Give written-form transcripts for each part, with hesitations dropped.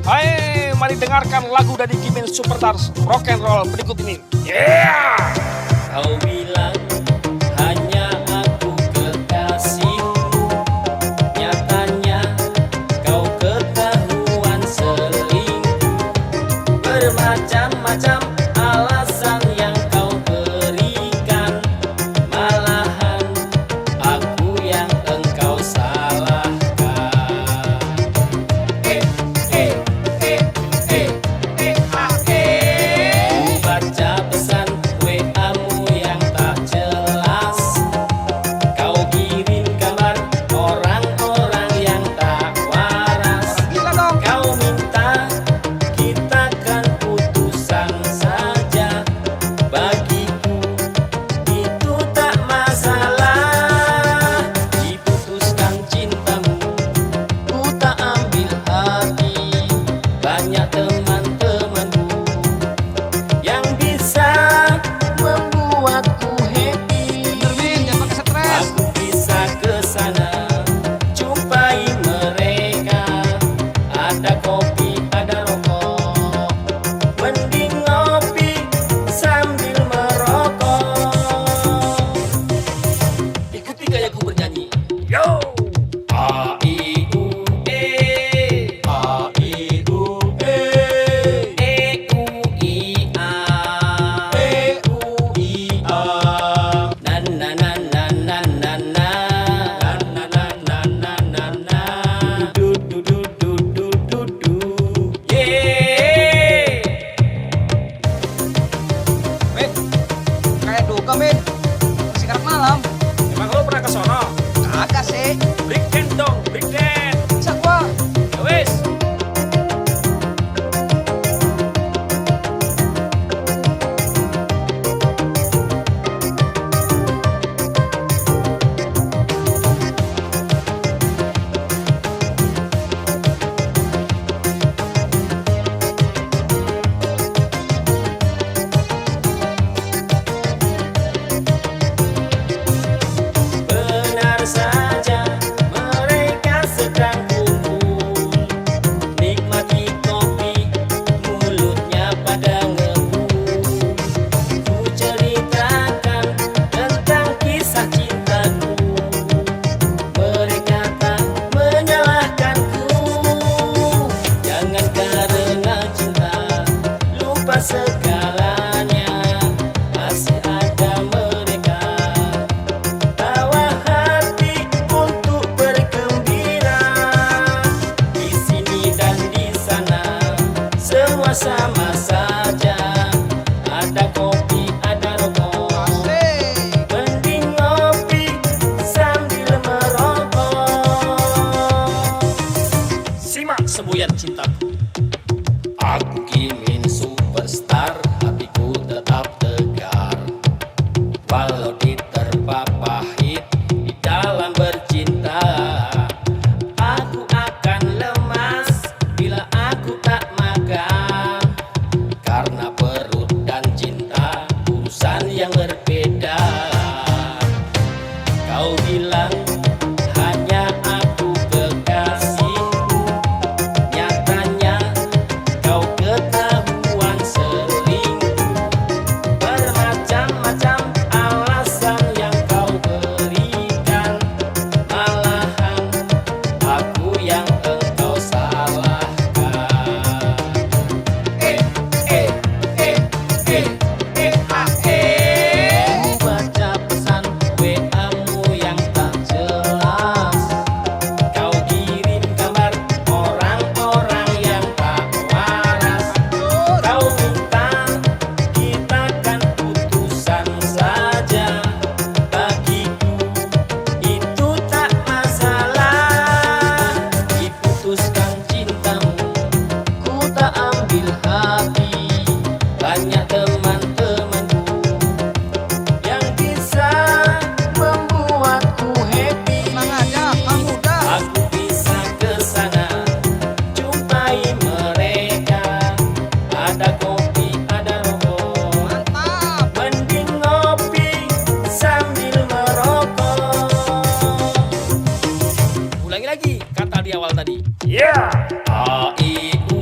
Hai, mari dengarkan lagu dari Gimin Superstars Rock and Roll berikut ini. Yeah! Kau bilang hanya aku kekasihmu, nyatanya kau ketahuan selingkuh. Bermacam-macam alasan yang kau berikan, malahan aku yang engkau salahkan. Ku baca pesan WA-mu yang tak jelas, kau kirim gambar orang-orang yang tak waras. Kau minta kita kan putusan saja, bagiku itu tak masalah. Diputuskan cintamu, ku tak ambil hati. Banyak teman-temanku yang bisa membuatku happy. Aku bisa ke sana, jumpai mereka. Ada kopi, ada rokok, mending ngopi sambil merokok. Ikuti gayaku bernyanyi. Yo! A I U E, A I U E, E U I A, E U I A. Na na na na na na na, na na na na na na. Du du du du du du du. Yeah. Min, kayak duka Min, masih kerap malam. Emang lo pernah ke sono? Kagak sih, Break dance dong, break dance. bisa gua. Ya wes. Benar saja mereka sedang kumpul, nikmati kopi, mulutnya pada ngebul. Ku ceritakan tentang kisah cintaku, mereka tak menyalahkanku. Jangan karena cinta lupa segalanya, masih ada mereka tawa hati untuk bergembira. Di sini dan di sana semua sama saja. Ada kopi, ada rokok, Asik. mending ngopi sambil merokok. Simak semboyan cintaku. Aku Gimin Superstar, hatiku tetap tegar. Walau diterpa pahit di dalam bercinta, aku akan lemas bila aku tak makan. Karena perut dan cinta urusan yang berbeda. Kau bilang hanya aku kekasihmu, nyatanya kau ketahuan selingkuh. Bermacam-macam alasan yang kau berikan, malahan aku yang engkau salahkan. Ku baca pesan WA-mu yang tak jelas, kau kirim gambar orang-orang yang tak waras. Kau minta kita kan putusan saja, bagiku itu tak masalah. Diputuskan cintamu, ku tak ambil hati. Banyak teman-temanku yang bisa membuatku happy. Tenang aja, kamu udah. Aku bisa ke sana, jumpai mereka. Ada kopi, ada rokok, Mantap. mending ngopi sambil merokok. Ulangi lagi kata di awal tadi. Yeah! A I U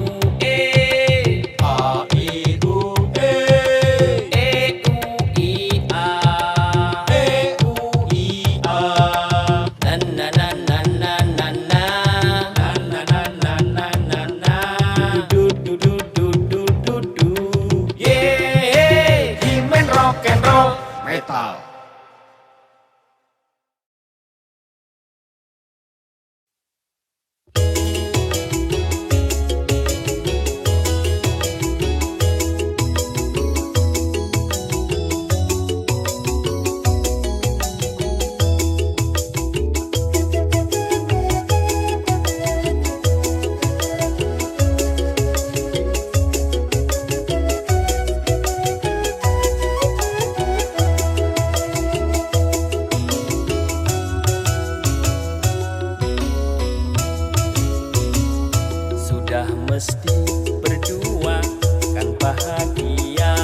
Dah mesti berdua kan bahagia.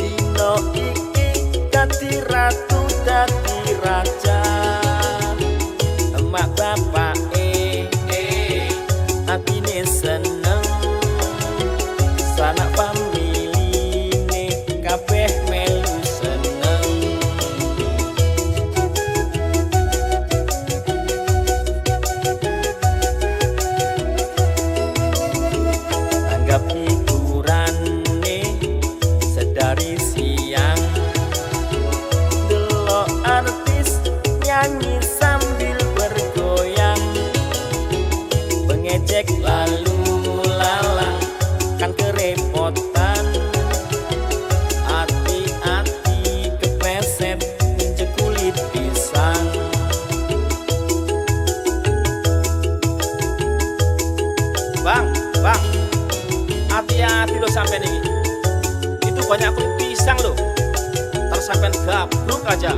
Dino iki dadi ratu dadi raja. Emak bapak atine seneng. Sanak familine kabeh melu seneng. Anggap hiburane sedari siang. Delok artis nyanyi sambil bergoyang. Mengejek lalu lalang kan kerepotan. Hati-hati kepleset injek kulit pisang. Bang, hati-hati lo sampai nih. Itu banyak kulit pisang lo. Ntar sampai gabruk aja.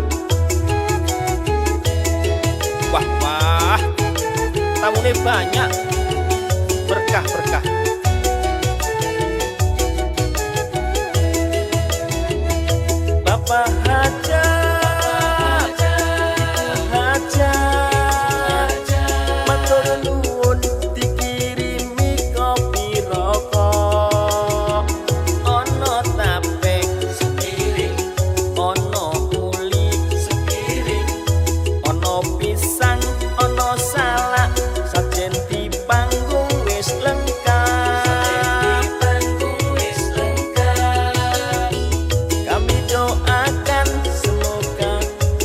Wah, tamunya banyak. Berkah. Bapak hajat, ibu hajat, matur nuwun dikirimi kopi rokok. Ono tape sepiring, ono uli sepiring, ono pisang, ono salak, sajen di panggung wis lengkap. Kami doakan semoga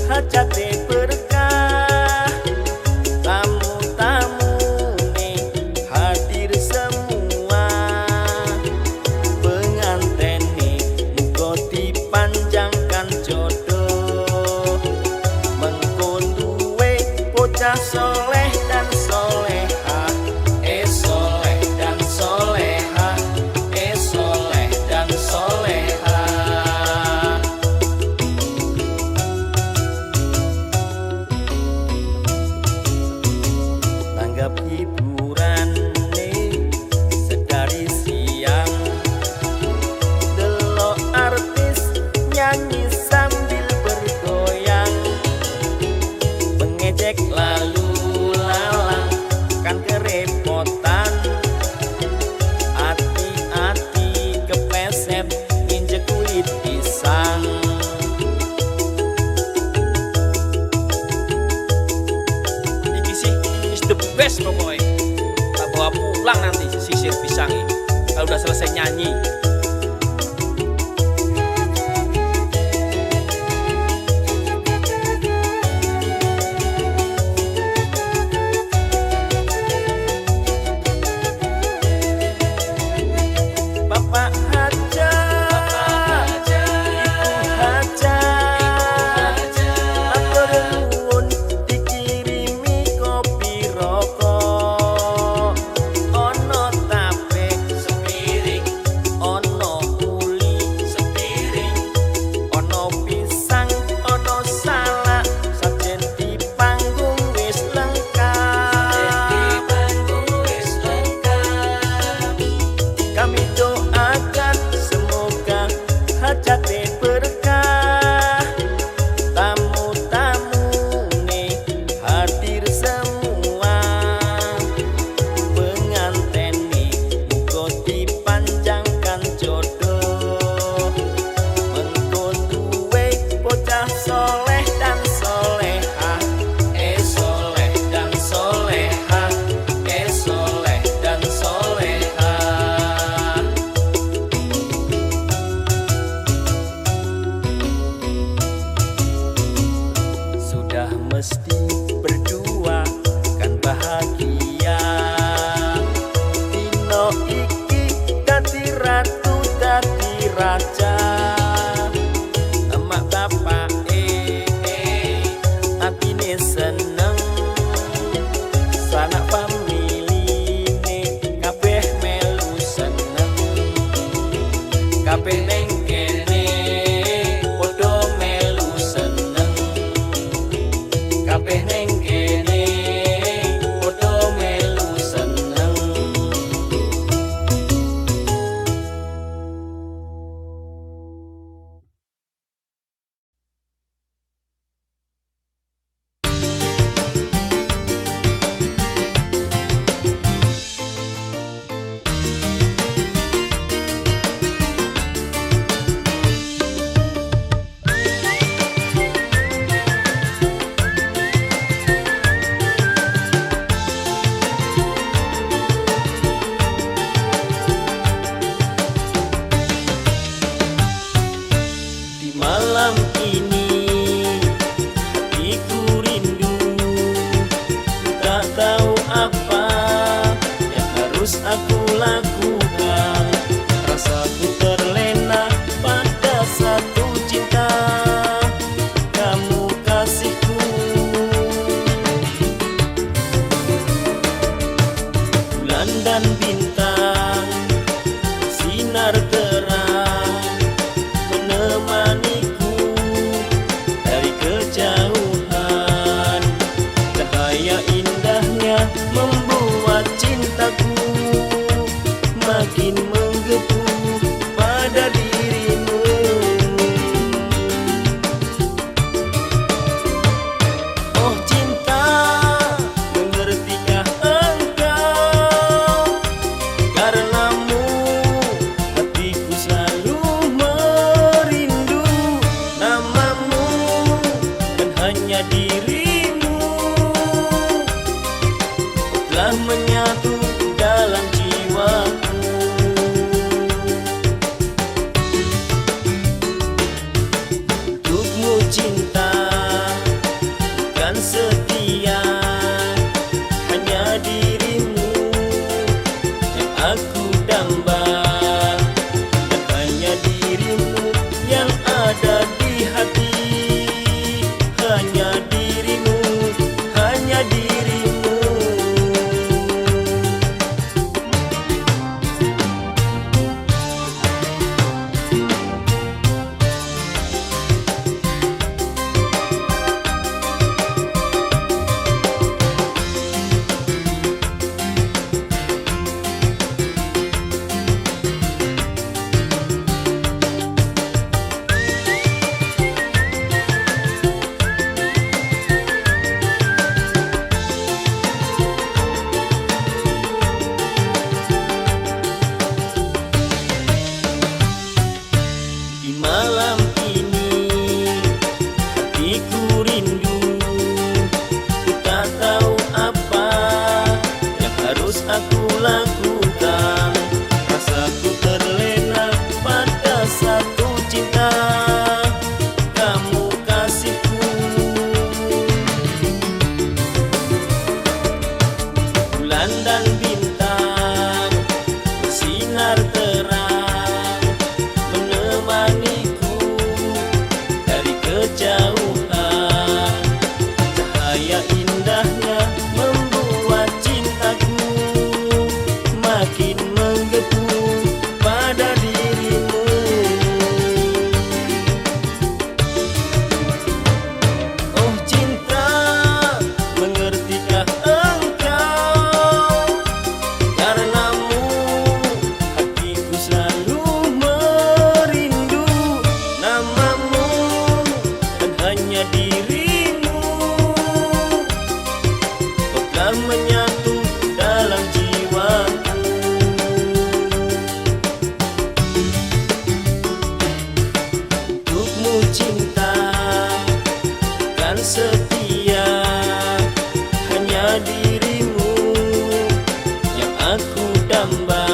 hajate berkah. Tamu-tamu nih hadir semua. Pengantin nih muga dipanjangkan jodoh. Mengko duwe bocah soleh dan solehah. Soleh dan solehah. Soleh dan solehah. Nanggap hiburan nih sedari siang. Delok artis nyanyi sambil bergoyang. Mengejek lalu lalang kan kerepotan. Hati-hati kepleset injek kulit pisang. Iki sih is the best pokoknya. Tak bawa pulang nanti sisir pisangnya kalau udah selesai nyanyi. Bapak hajat, ibu hajat, matur nuwun dikirimi kopi rokok. Ono tape sepiring, ono harus aku lakukan. Rasaku terlena pada satu cinta, kamu kasihku. Bulan dan bintang sinar terang menemaniku dari kejauhan. Cahaya indahnya membuat cintaku makin menggebu pada dirimu. Oh cinta, mengertikah engkau? Karenamu hatiku selalu merindu namamu dan hanya dirimu. Telah menyatu dalam jiwaku. Untukmu cinta bukan setia, hanya dirimu yang aku damba, dan hanya dirimu yang ada di hati. Hanya dirimu, hanya dirimu. Di malam ini hatiku rindu, ku tak tahu apa yang harus aku lakukan. Rasaku terlena pada satu cinta, kamu kasihku. Bulan dan bintang bersinar terang menemaniku dari kejauhan. Cahaya indahnya membuat cintaku makin menggebu pada dirimu. Oh cinta, mengertikah engkau? Karenamu hatiku selalu merindu namamu dan hanya dirimu. Kau telah menyatu dalam jiwaku. Untukmu cinta bukan setia, hanya dirimu yang aku damba,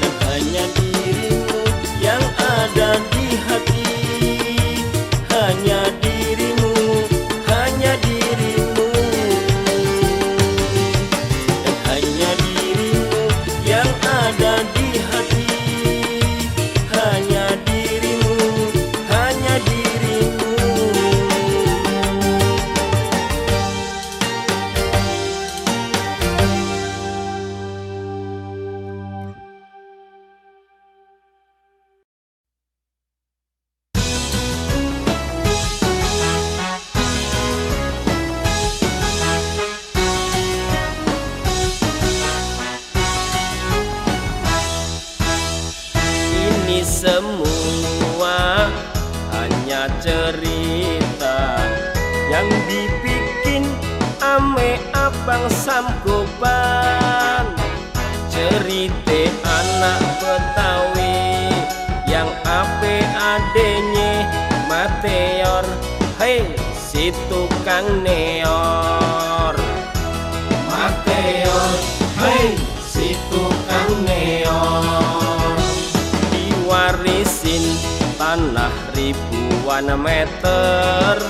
dan hanya dirimu yang ada di hati. Hanya dirimu, hanya dirimu, dan hanya dirimu yang ada di hati. Hanya dirimu, hanya dirimu. Ini semua hanya cerita yang dibikin ame abang Samkoban. Cerita anak Betawi yang ape adenya Mateor. Hei si tukang neor Mateor, hei si tukang neor. Diwarisin tanah ribuan meter,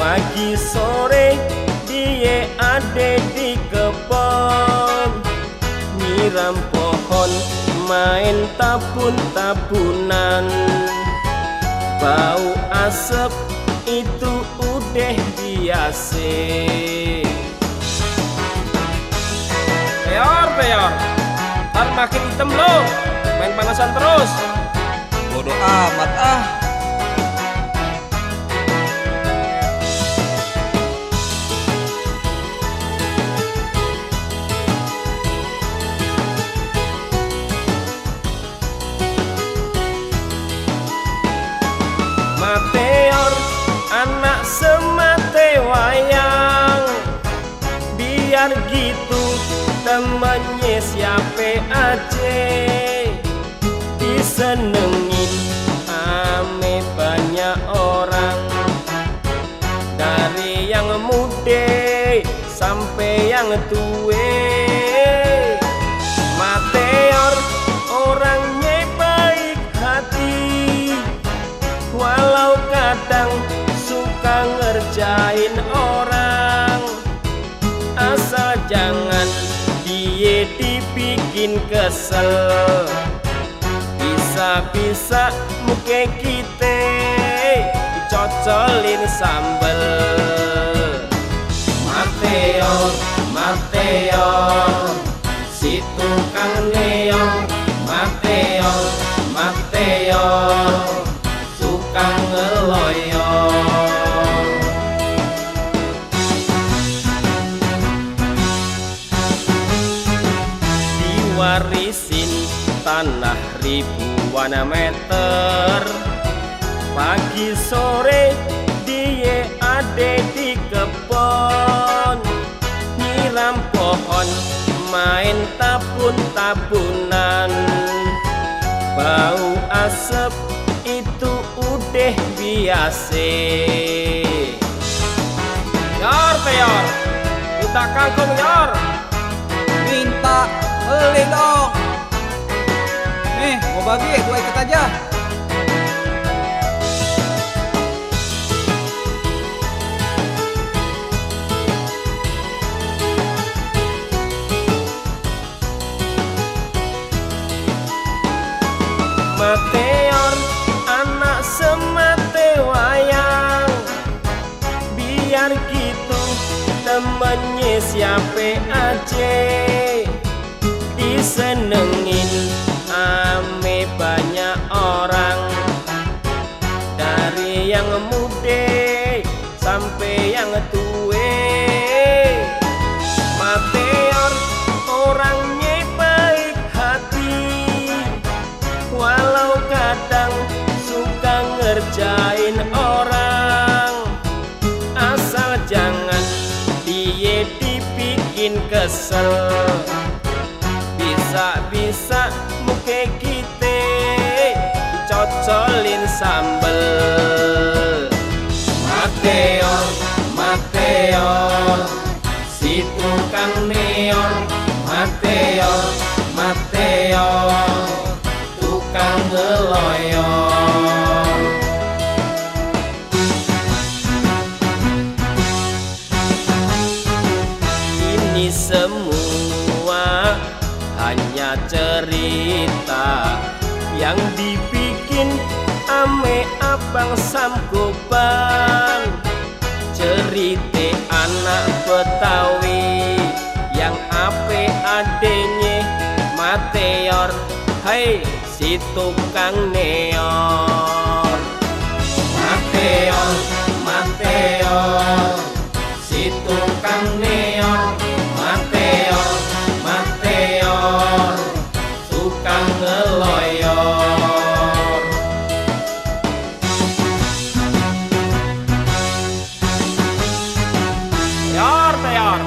pagi sore dia ada di kebun. pohon main tabun-tabunan. Bau asap itu udah biasa. Peor, peor. Ntar makin hitam lo. Main panasan terus. Bodoh amat ah. Mateor, anak semate wayang. Biar gitu temennya siapa aja disenengin ame banyak orang. Dari yang muda sampai yang tua. Mateor orangnya baik hati, walau kadang suka ngerjain orang. Asal jangan dia dibikin kesel, bisa-bisa muka kita dicocolin sambel. Mateor, Mateor, si tukang neon. Mateor, Mateor, tukang ngeloyor. Diwarisin tanah ribuan meter, pagi sore dia ada di kebun. Nyiram pohon main tabun-tabunan. Bau asap itu udah biasa. Yor, peor. Minta kangkung, Yor. Minta beli dong. Nih, mau bagi, gua ikut aja. Mateor, anak semate wayang. Biar gitu temennya siapa aja disenengin ame banyak orang. Dari yang muda sampai yang tua. Mateor orangnya baik hati, walau kadang suka ngerjain orang. Asal jangan dia dibikin kesel, bisa-bisa muka kita dicocolin sambel. Mateor, Mateor, si tukang neon. Mateor, Mateor, tukang ngeloyor. Ini semua hanya cerita yang dibikin ame abang Samkoban. Cerita anak Betawi yang ape adenya Mateor. Hai si tukang neon. Mateor, Mateor, si tukang neon. Mateor, Mateor, tukang ngeloyor. Yor, peor.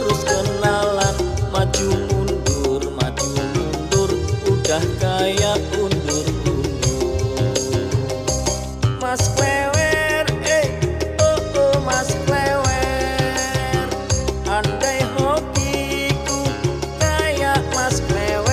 harus kenalan. Maju mundur, udah kayak undur-undur. Mas Klewer, oh Mas Klewer, andai hobiku kayak Mas Klewer.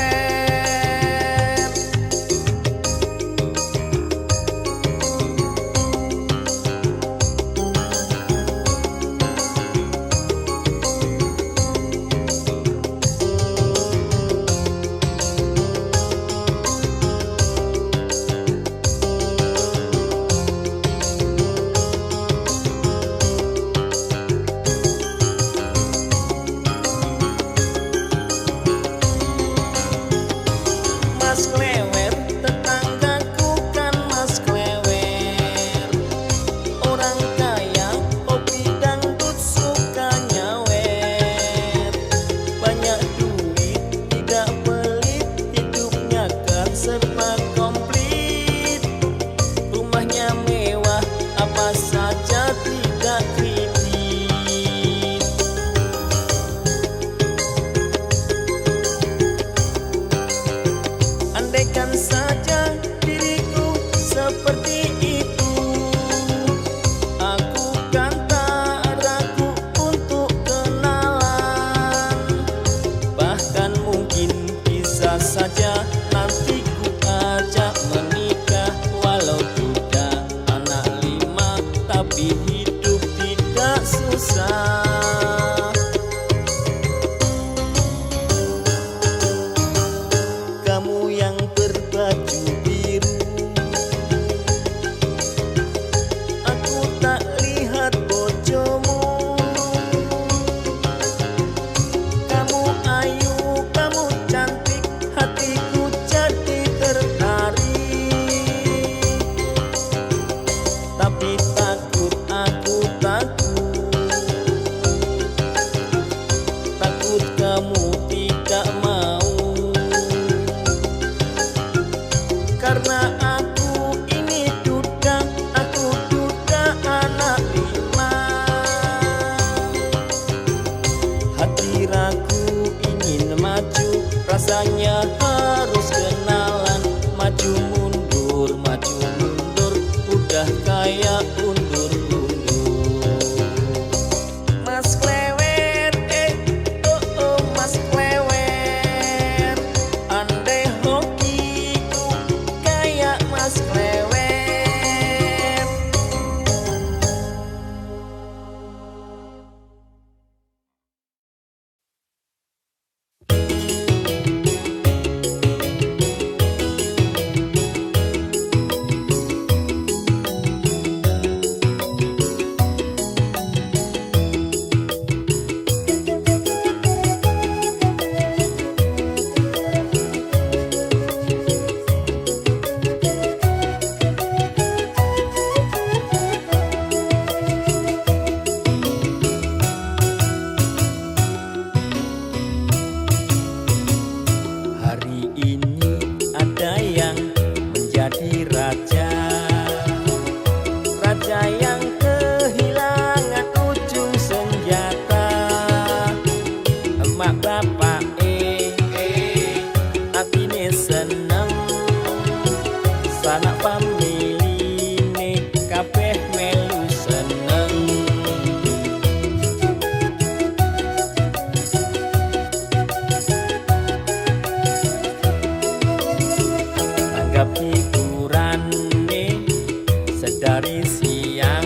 Mas Klewer, tetanggaku kan Mas Klewer, orang kaya, hobi dangdut suka nyawer. Banyak duit, tidak pelit, hidupnya kan serba komplit. Rumahnya mewah, apa saja tidak kredit. Andaikan saja diriku seperti itu, aku kan tak ragu untuk kenalan. Bahkan mungkin bisa saja nanti ku ajak menikah. Walau sudah anak 5, tapi hidup tidak susah. Kamu yang berbaju biru, aku tak lihat bojomu. Kamu ayu, kamu cantik, hatiku jadi tertarik. Tapi takut, aku takut kamu tidak mau. Karena aku ini duda, aku duda anak 5. Hati ragu ingin maju, rasanya harus kenalan. Maju mundur, udah kayak undur-undur. Mas Klewer, oh Mas Klewer, andai hobiku kayak Mas Klewer. Hari ini ada yang menjadi raja, raja yang kehilangan ujung senjata. Emak bapak atine seneng, sanak familine kabeh melu seneng. Anggap hiburane sedari siang,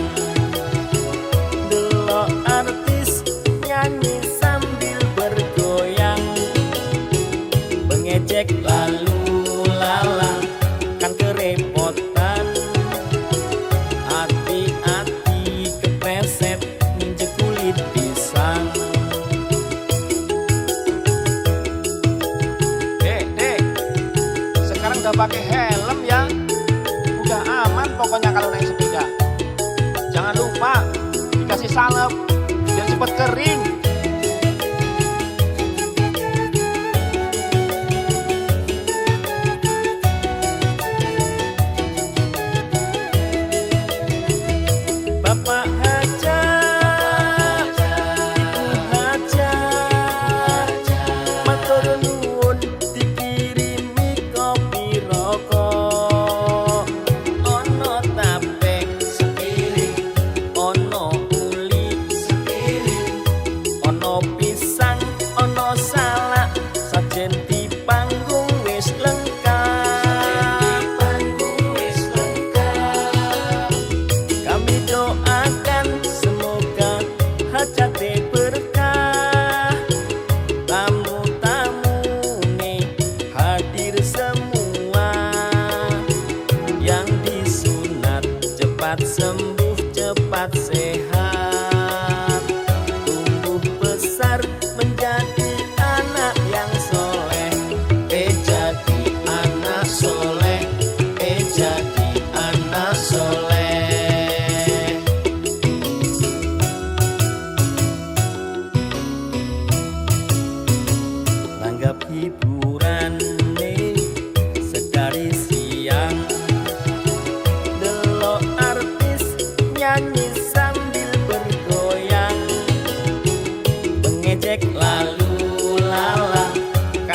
delok artis nyanyi sambil bergoyang, mengejek lalu lalang kan kerepotan. Hati-hati kepleset nginjek kulit pisang. Dek, sekarang udah pakai helm ya. Udah aman pokoknya kalau naik sepeda. Jangan lupa dikasih salep biar cepet kering. Bapak Haja, Ibu Haja,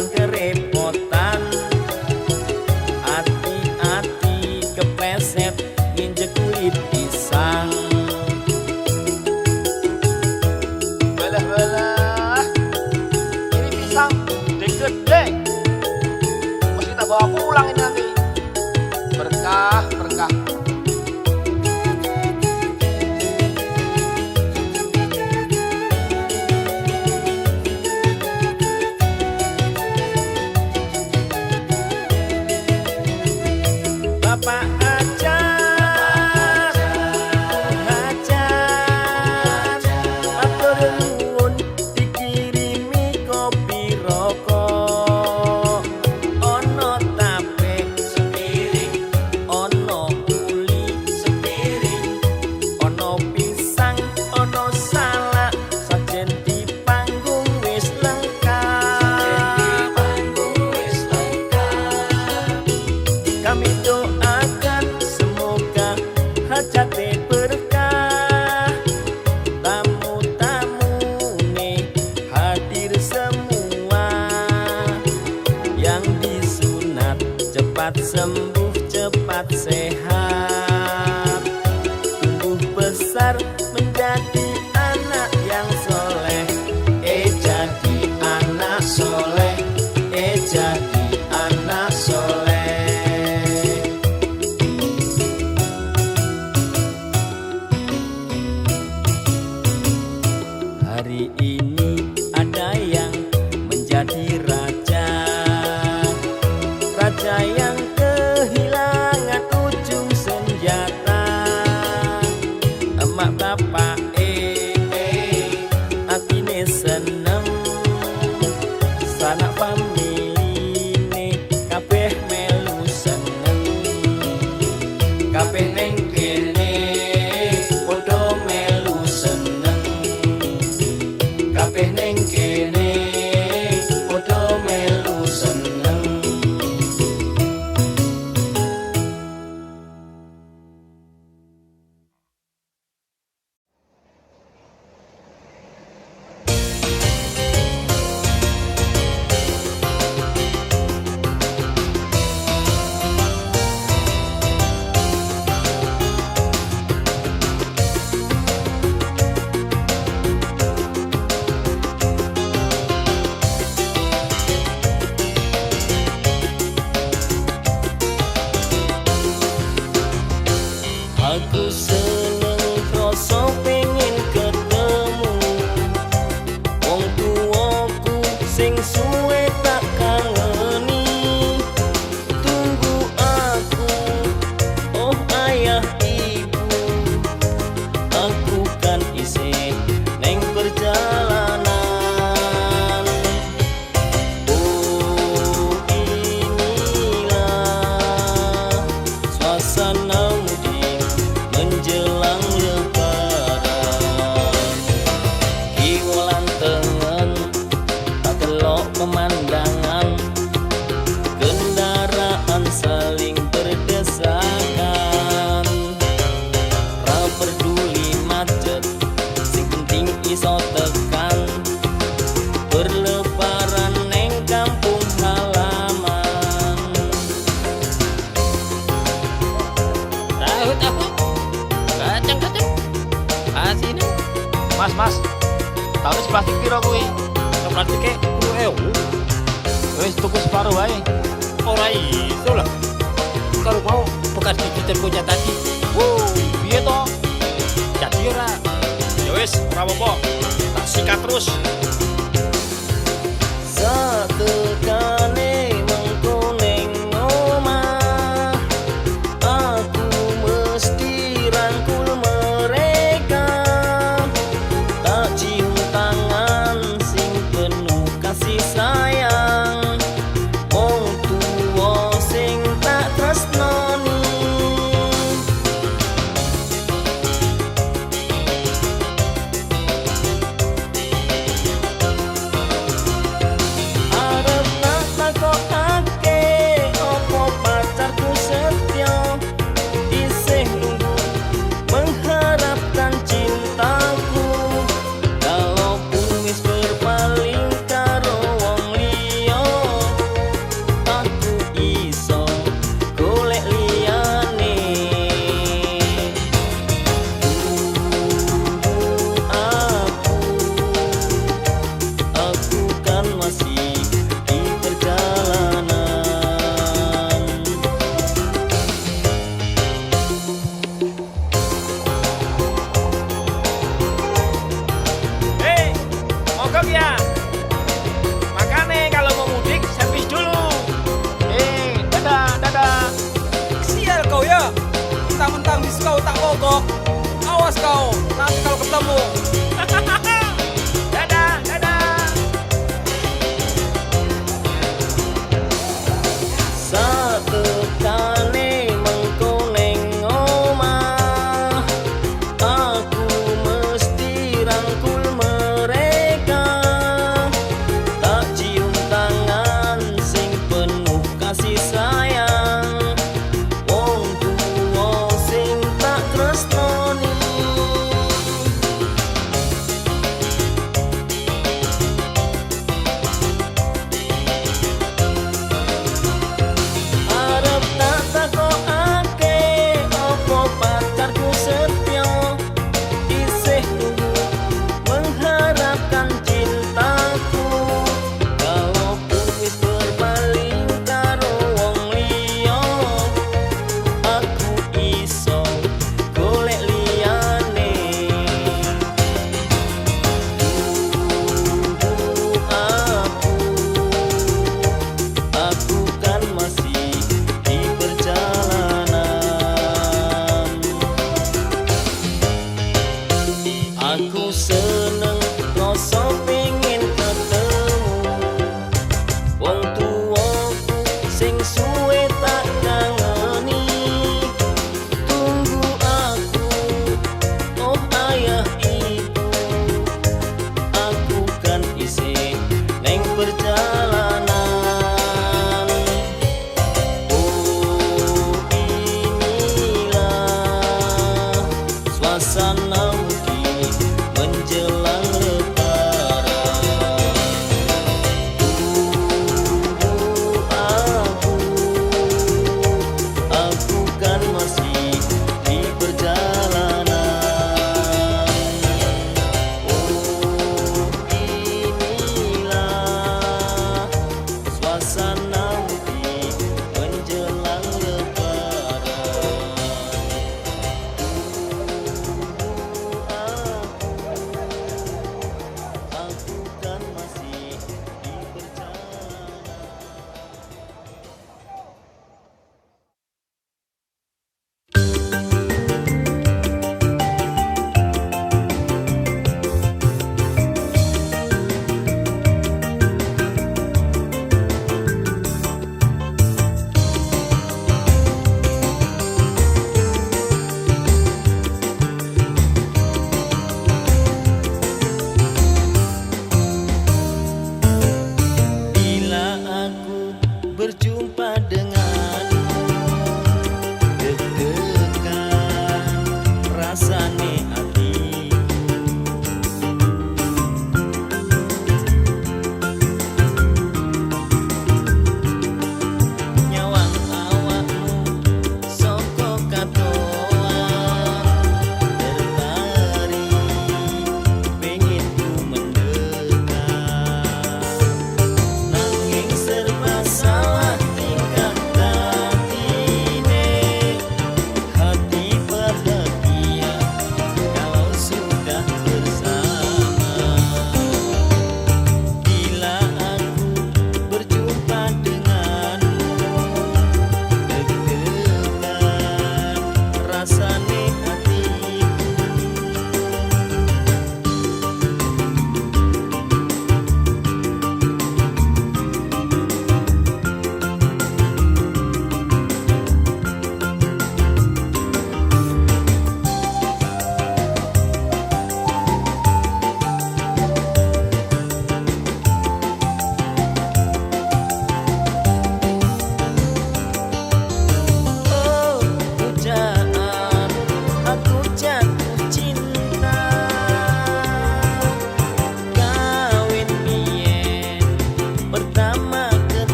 kan kerepotan. Hati-hati kepleset nginjek kulit pisang. Belah-belah, ini pisang gede-gede. Mesti kita bawa pulang ini nanti. Berkah, berkah. Bapak ajar, hajar, matur nuwun dikirimi kopi rokok. Ono tape sepiring, ono uli sepiring, ono pisang, ono salak, sajen di panggung wis lengkap. Kami doakan semoga hajate berkah. Tamu-tamu nih hadir semua. Yang disunat cepat sembuh, cepat sehat. Tumbuh besar menjadi anak yang soleh. Jadi anak soleh. Jadi anak soleh. Hari ini ada yang menjadi raja. Raja yang kehilangan ujung senjata. Emak bapak atine seneng. Sanak familine kabeh melu seneng. Kabeh neng kene podo melu seneng. Kabeh neng kene podo melu seneng. Aku seneng krasa pengen ketemu wong tuaku sing suwe tak kangeni. Tunggu aku, oh ayah ibu. Aku kan isih neng perjalanan. Oh inilah suasana menjelang lebaran. Kiwalan tengen tak kelok pemandangan. Kendaraan saling berdesakan. Ra peduli macet, sing penting iso tekan. Berlebaran neng kampung halaman. Tahu kacang asine. Mas, tahu plastik piro kuwi? Plastike 10.000. Wis tuku separuh wae. Ora iso lah. Kalau mau bekas digital punya tadi. Piye to? Jadi ora. Ya wis, ora apa-apa. Tak sikat terus. Satekane mengko ning omah, aku mesti rangkul mereka. Tak cium tangan sing penuh kasih sayang. Wong tuwa sing tak tresnani. Awas kau, nanti kalau ketemu. Dadah, dadah. Satekane mengko ning omah, aku mesti rangkul mereka, tak cium tangan sing penuh kasih sayang, wong tuwa sing tak tresnoni.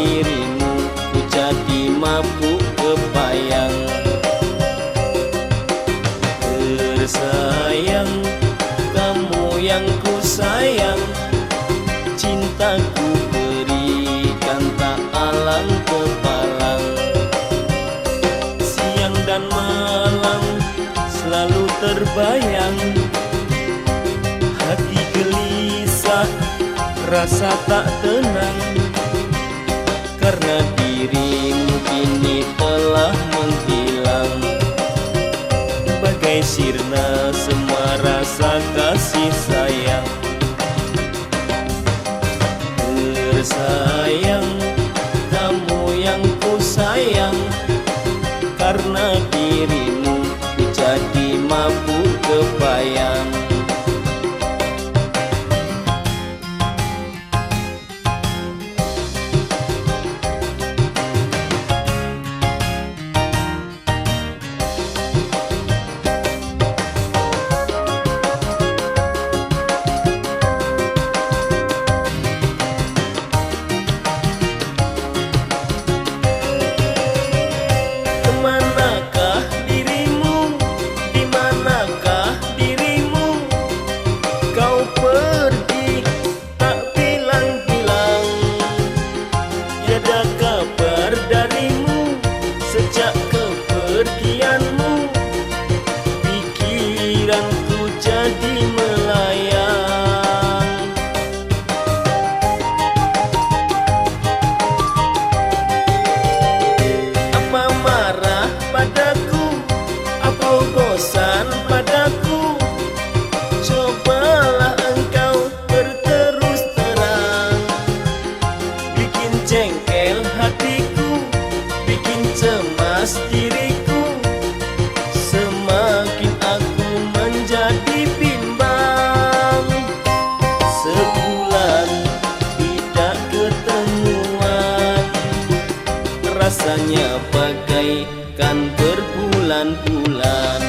dirimu ku jadi mabuk kepayang. Tersayang, kamu yang ku sayang, cintaku berikan tak alang kepalang. Siang dan malam selalu terbayang, hati gelisah, rasa tak tenang, karena dirimu kini telah menghilang. Bagai sirna semua rasa kasih sayang. Tersayang, kamu yang ku sayang, karena dirimu ku jadi mabuk kepayang. Kemanakah dirimu, dimanakah dirimu, kau pergi tak bilang-bilang. Tiada kabar darimu sejak kepergianmu, pikiranku jadi melayang. Apa marah padaku, apa bosan padaku, cobalah engkau berterus terang. Bikin jengkel hatiku, bikin cemas diriku, semakin aku menjadi bimbang. Sebulan tidak ketemuan, rasanya bagaikan berbulan-bulan.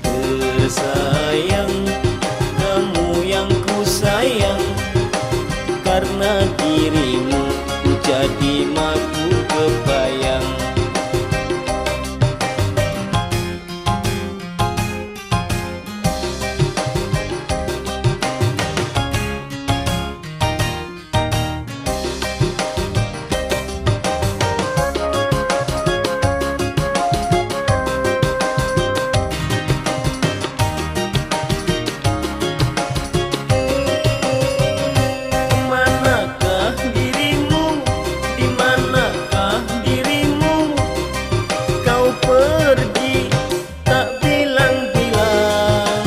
Tersayang, kamu yang ku sayang, karena dirimu ku jadi mabuk kepayang. Kemanakah dirimu, dimanakah dirimu, kau pergi tak bilang-bilang.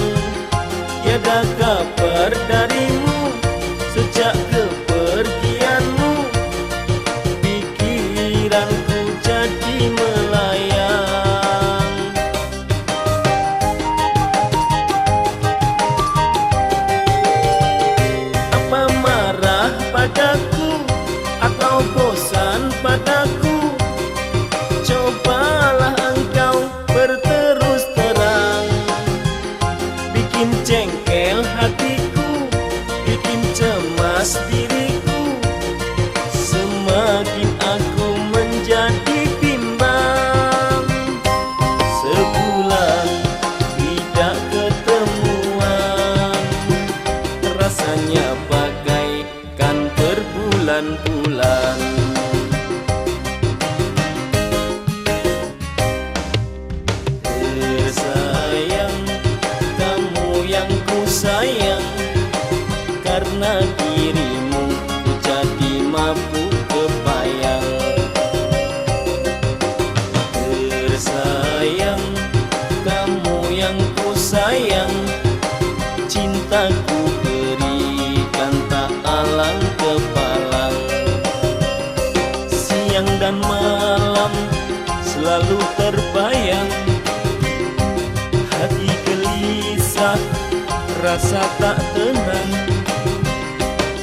Tiada kabar darimu sejak kepergianmu, pikiranku jadi melayang. Apa marah padaku, atau bosan padaku, cobalah engkau berterus terang. Bikin jengkel hatiku, bikin cemas diriku, semakin aku menjadi bimbang. Sebulan tidak ketemuan, rasanya bagaikan berbulan-bulan. Tersayang, kamu yang ku sayang, karena dirimu ku jadi mabuk kepayang. Tersayang, kamu yang ku sayang, cintaku berikan tak alang kepalang. Siang dan malam selalu terbayang, hati gelisah, rasa tak tenang,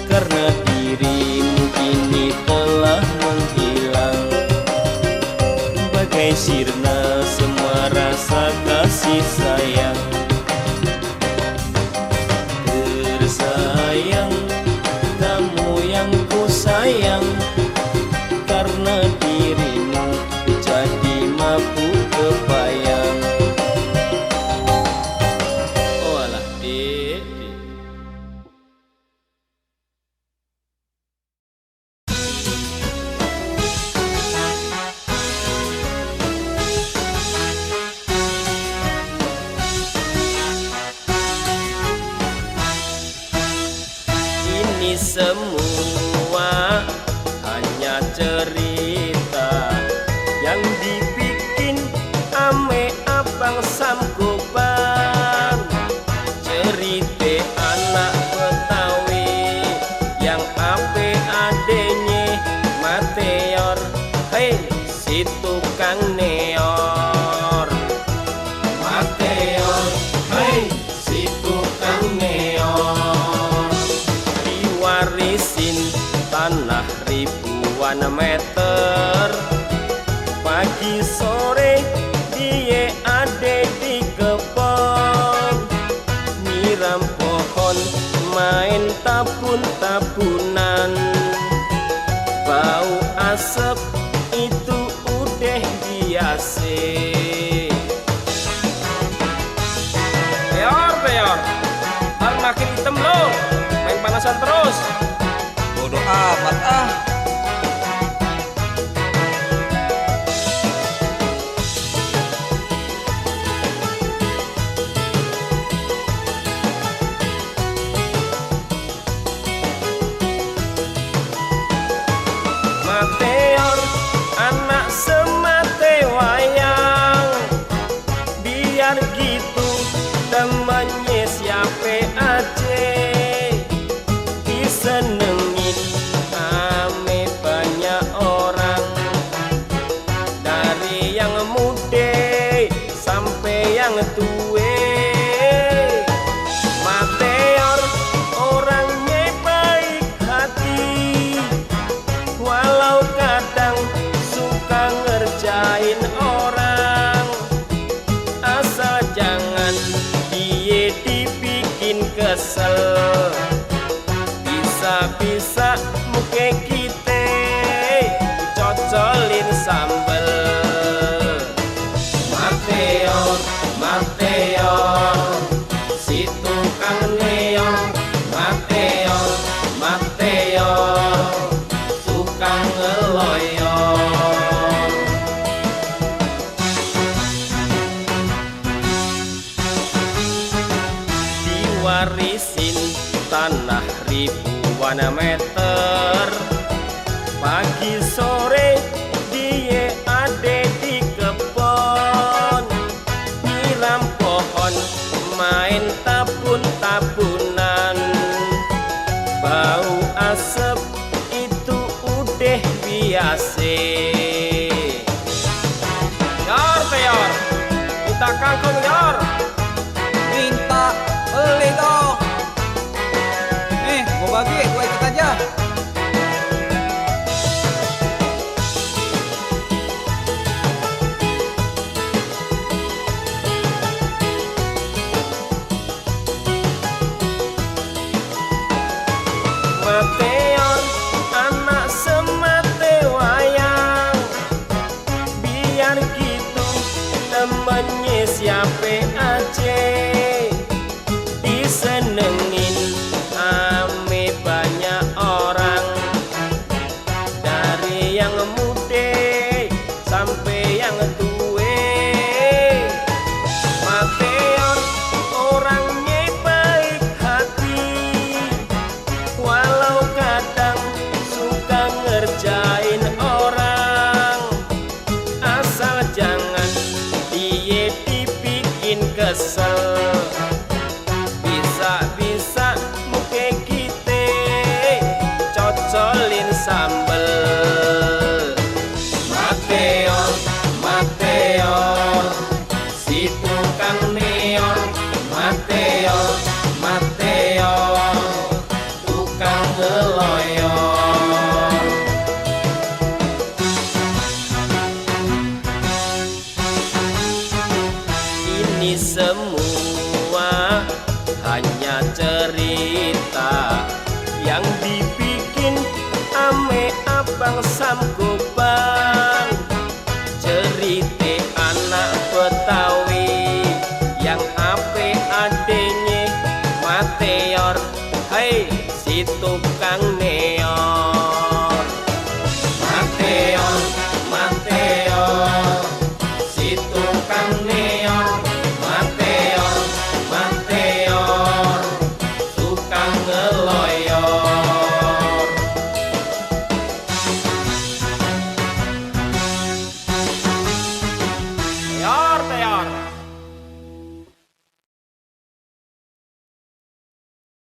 karena dirimu kini telah menghilang. Bagai sirna semua rasa kasih sayang. Tersayang, Ini semua hanya cerita yang dibikin ame abang Sam Gobang. Cerita anak Betawi yang ape adenya Mateor, hei si tukang neor. Mateor, hei si tukang neor. Diwarisin tanah ribuan meter, pagi sore dia ade di kebon, nyiram pohon main tabun-tabunan. Bau asap itu udah biasa. Peor, ntar makin hitam lo, main panasan terus. Bodoh amat ah. Mateor, anak semate wayang, biar gitu temennya siapa aja disenengin ame banyak orang, dari yang muda sampai yang tua. Mateor orangnya baik hati, walau kadang suka ngerjain orang, asal jangan dia dibikin kesel. Bisa-bisa muka kita cocolin sambel. Mateor, Mateor, si tukang neon. Mateor, Mateor, tukang ngeloyor. Diwarisin tanah ribuan meter, pagi sore dia ade di kebon, nyiram pohon main tabun-tabunan. Bau asap itu udah biasa. Yor, Peor, minta kangkung Yor. Minta beli dong. Nih, gua bagi, gua ikut aja. Mateor, anak semate wayang, biar gitu temennya siapa aja disenengin ame banyak orang, dari yang muda sampai yang tua. Mateor orangnya baik hati, walau kadang suka ngerjain orang, asal jangan dia dibikin kesel. Bisa-bisa muka kita cocolin sambel. Mateor, Mateor, si tukang neon. Mateor, Mateor, tukang ngeloyor. Ini semua hanya cerita yang dibikin ame abang Sam Gobang. Cerita anak Betawi yang ape adenya Mateor, hei si tukang neon.